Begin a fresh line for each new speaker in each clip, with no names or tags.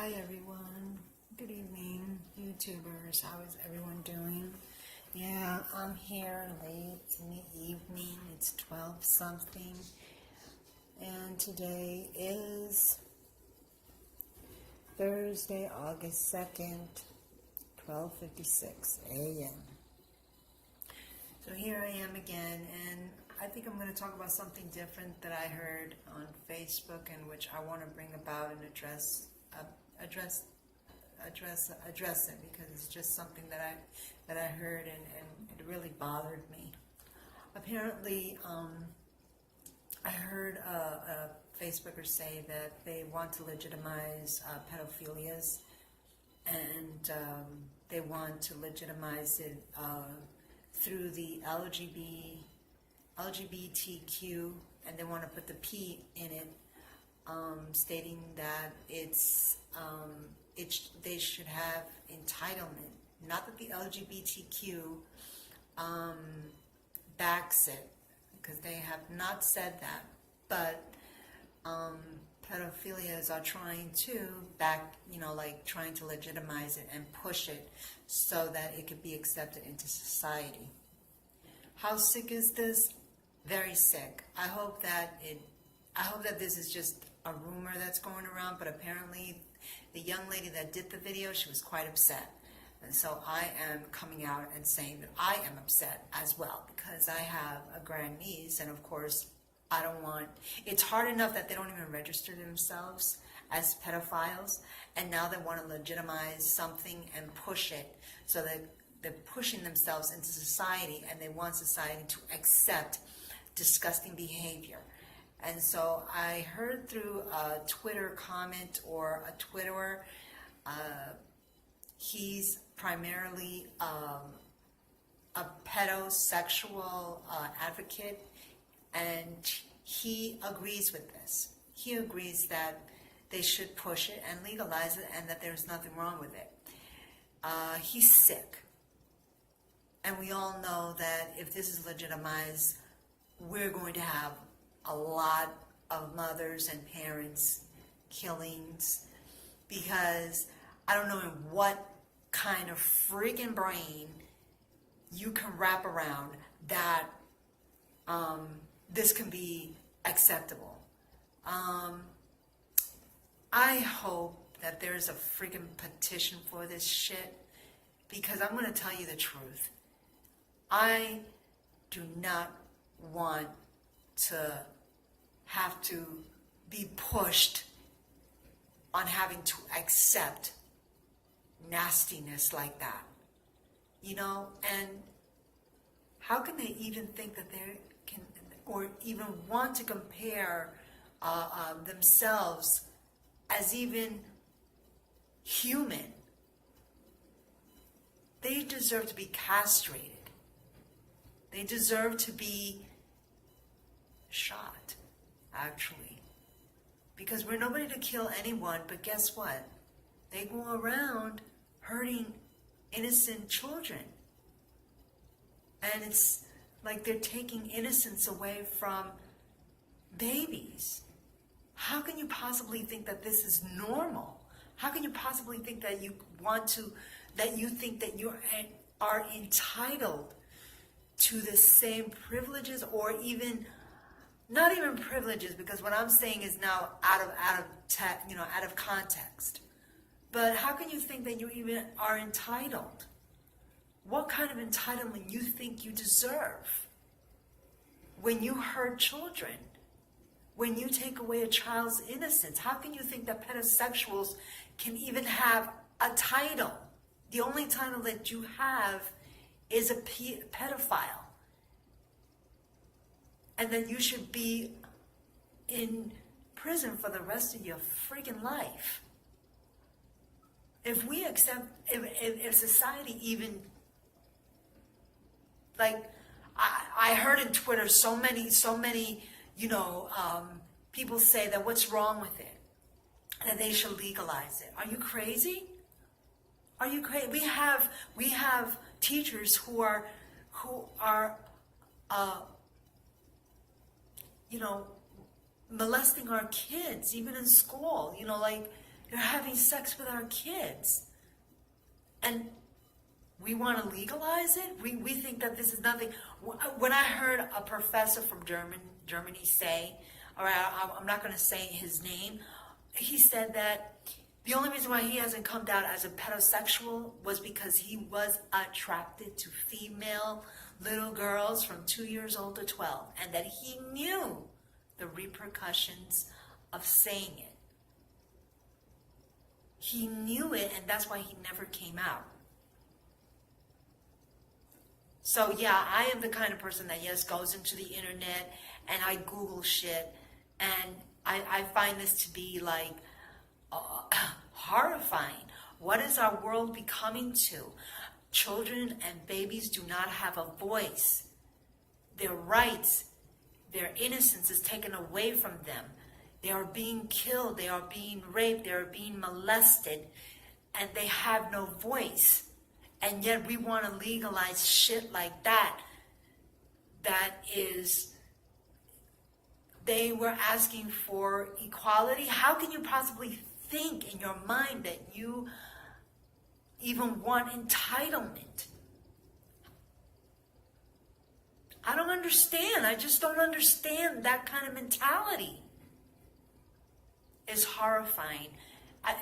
Hi everyone, good evening YouTubers, how is everyone doing? Yeah, I'm here late in the evening, it's 12 something, and today is Thursday, August 2nd, 12:56 a.m. So here I am again, and I think I'm going to talk about something different that I heard on Facebook, and which I want to bring about and address it, because it's just something that I heard, and it really bothered me. Apparently, I heard a Facebooker say that they want to legitimize pedophilias, and they want to legitimize it through the LGBTQ, and they want to put the P in it, stating that they should have entitlement. Not that the LGBTQ backs it, because they have not said that, but pedophilias are trying to trying to legitimize it and push it so that it could be accepted into society. How sick is this? Very sick. I hope that this is just a rumor that's going around, but apparently the young lady that did the video, she was quite upset. And so I am coming out and saying that I am upset as well, because I have a grandniece, and of course I don't want, it's hard enough that they don't even register themselves as pedophiles, and now they want to legitimize something and push it, so that they're pushing themselves into society, and they want society to accept disgusting behavior. And so I heard through a Twitter comment or a Twitterer, he's primarily a pedosexual advocate, and he agrees with this. He agrees that they should push it and legalize it, and that there's nothing wrong with it. He's sick. And we all know that if this is legitimized, we're going to have a lot of mothers and parents killings, because I don't know in what kind of freaking brain you can wrap around that this can be acceptable. I hope that there's a freaking petition for this shit, because I'm going to tell you the truth. I do not want to have to be pushed on having to accept nastiness like that, and how can they even think that they can, or even want to compare themselves as even human? They deserve to be castrated. They deserve to be shot, actually, because we're nobody to kill anyone, but guess what? They go around hurting innocent children, and it's like they're taking innocence away from babies. How can you possibly think that this is normal? How can you possibly think that you think that you are entitled to the same privileges, or even not even privileges, because what I'm saying is now out of context. But how can you think that you even are entitled? What kind of entitlement you think you deserve when you hurt children? When you take away a child's innocence? How can you think that pedosexuals can even have a title? The only title that you have is a pedophile. And then you should be in prison for the rest of your freaking life. If we accept, if society even, like, I heard in Twitter so many, people say that what's wrong with it, that they should legalize it. Are you crazy? Are you crazy? We have teachers who are molesting our kids, even in school. They're having sex with our kids. And we want to legalize it? We think that this is nothing. When I heard a professor from Germany say, all right, I'm not going to say his name, he said that the only reason why he hasn't come out as a pedosexual was because he was attracted to female little girls from 2 years old to 12, and that he knew the repercussions of saying it. He knew it, and that's why he never came out. So yeah, I am the kind of person that, yes, goes into the internet and I Google shit, and I find this to be like horrifying. What is our world becoming to? Children and babies do not have a voice. Their rights, their innocence is taken away from them. They are being killed, they are being raped, they are being molested, and they have no voice. And yet we want to legalize shit like that. That is, they were asking for equality. How can you possibly think in your mind that you even want entitlement? I don't understand. I just don't understand that kind of mentality. It's horrifying.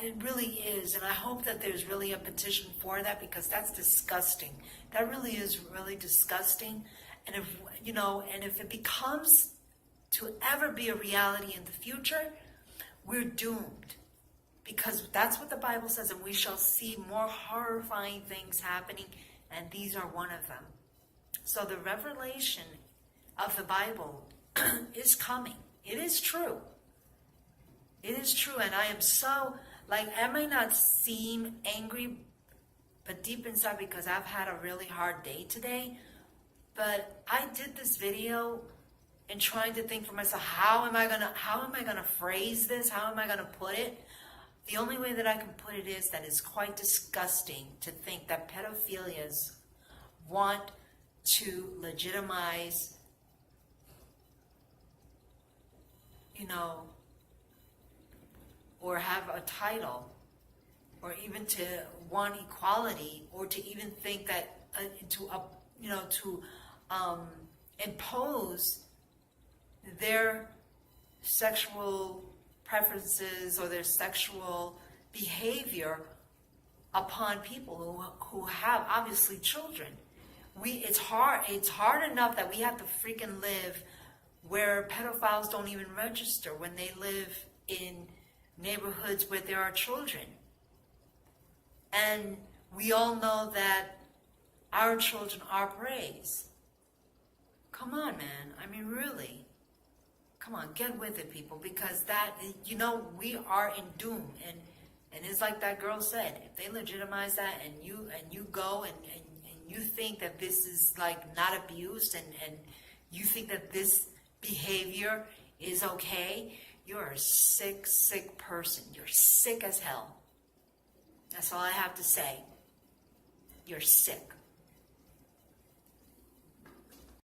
It really is, and I hope that there's really a petition for that, because that's disgusting. That really is really disgusting. And if, you know, and if it becomes to ever be a reality in the future, we're doomed. Because that's what the Bible says, and we shall see more horrifying things happening, and these are one of them. So the revelation of the Bible is coming. It is true. It is true, and I am so, like, I may not seem angry, but deep inside, because I've had a really hard day today, but I did this video and trying to think for myself, how am I gonna phrase this? How am I gonna put it? The only way that I can put it is that it's quite disgusting to think that pedophilias want to legitimize, you know, or have a title, or even to want equality, or to even think that to impose their sexual preferences or their sexual behavior upon people who have obviously children. It's hard enough that we have to freaking live where pedophiles don't even register when they live in neighborhoods where there are children. And we all know that our children are praised. Come on, man. I mean, really. Come on, get with it, people, because that, you know, we are in doom. And it's like that girl said, if they legitimize that, and you go and you think that this is like not abused, and you think that this behavior is okay, you're a sick, sick person. You're sick as hell. That's all I have to say. You're sick.